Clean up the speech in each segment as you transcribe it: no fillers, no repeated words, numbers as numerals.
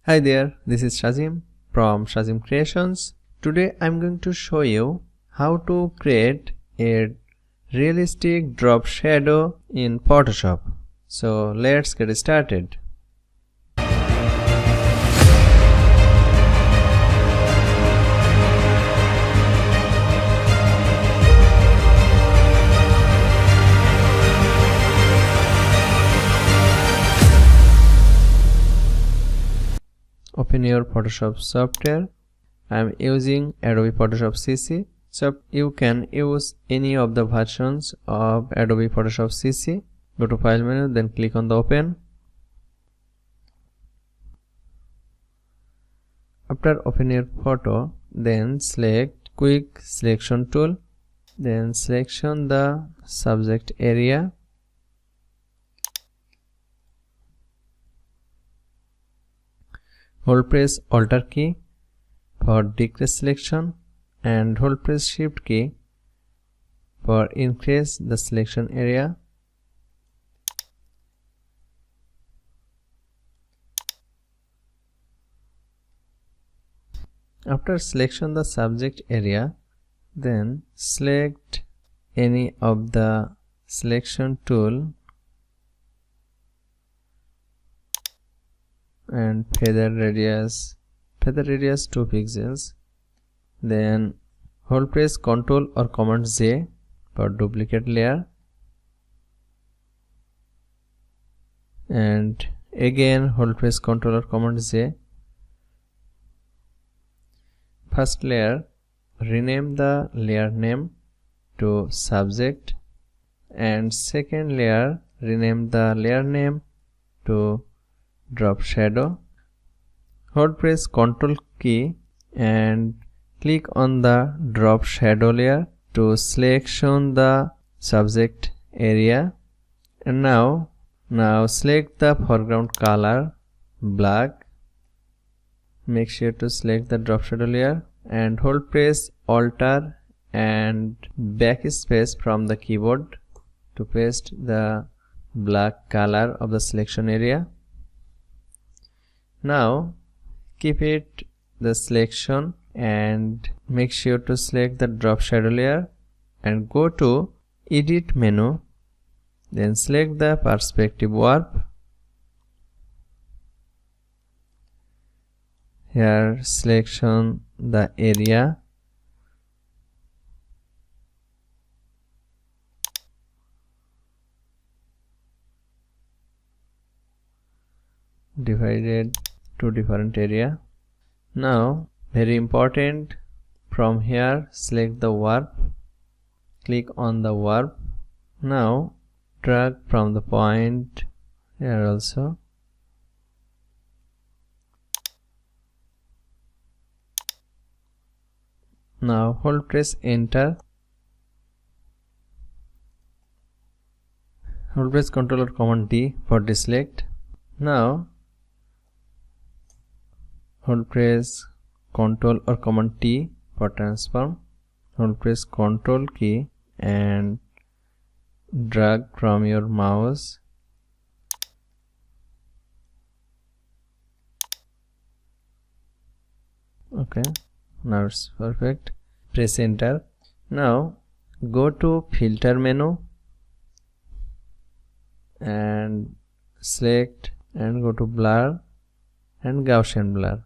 Hi there, this is Shazim from Shazim Creations. Today I'm going to show you how to create a realistic drop shadow in Photoshop. So let's get started. Open your Photoshop software. I am using Adobe Photoshop CC. So you can use any of the versions of Adobe Photoshop CC. Go to File menu, then click on the Open. After open your photo, then select Quick Selection tool. Then selection the subject area. Hold press Alt key for decrease selection and hold press Shift key for increase the selection area. After selection the subject area, then select any of the selection tool and feather radius 2 pixels. Then hold press Ctrl or Command J for duplicate layer, and again hold press Ctrl or Command J. First layer, rename the layer name to subject, and second layer, rename the layer name to drop shadow. Hold press Ctrl key and click on the drop shadow layer to selection the subject area. And now select the foreground color black. Make sure to select the drop shadow layer and hold press Alt and backspace from the keyboard to paste the black color of the selection area. Now keep it the selection and make sure to select the drop shadow layer and go to Edit menu, then select the perspective warp. Here selection the area, divided to different area. Now very important, from here select the warp, click on the warp. Now drag from the point here also. Now hold press Enter. Hold press Ctrl or Command D for deselect. Now hold press Ctrl or Command T for transform. Hold press Ctrl key and drag from your mouse. Okay, now it's perfect. Press Enter. Now go to Filter menu and select and go to Blur and Gaussian blur.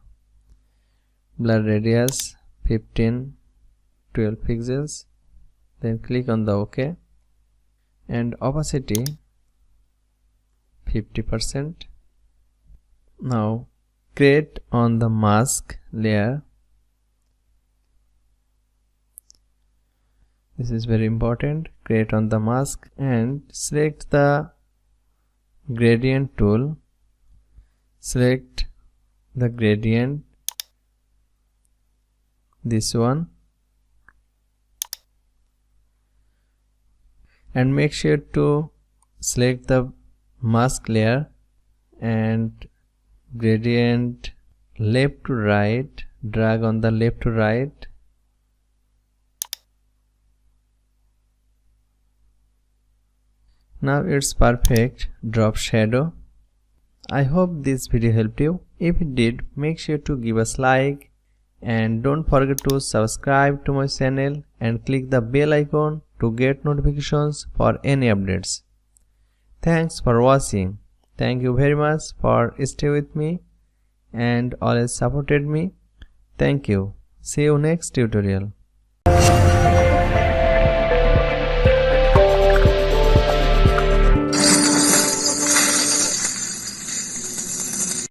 Blur radius 12 pixels. Then click on the OK and opacity 50%. Now create on the mask layer. This is very important. Create on the mask and select the gradient tool. Select the gradient, this one, and make sure to select the mask layer and gradient left to right, drag on the left to right. Now it's perfect drop shadow. I hope this video helped you. If it did, make sure to give us like and don't forget to subscribe to my channel and click the bell icon to get notifications for any updates. Thanks for watching. Thank you very much for staying with me and always supported me. Thank you. See you next tutorial.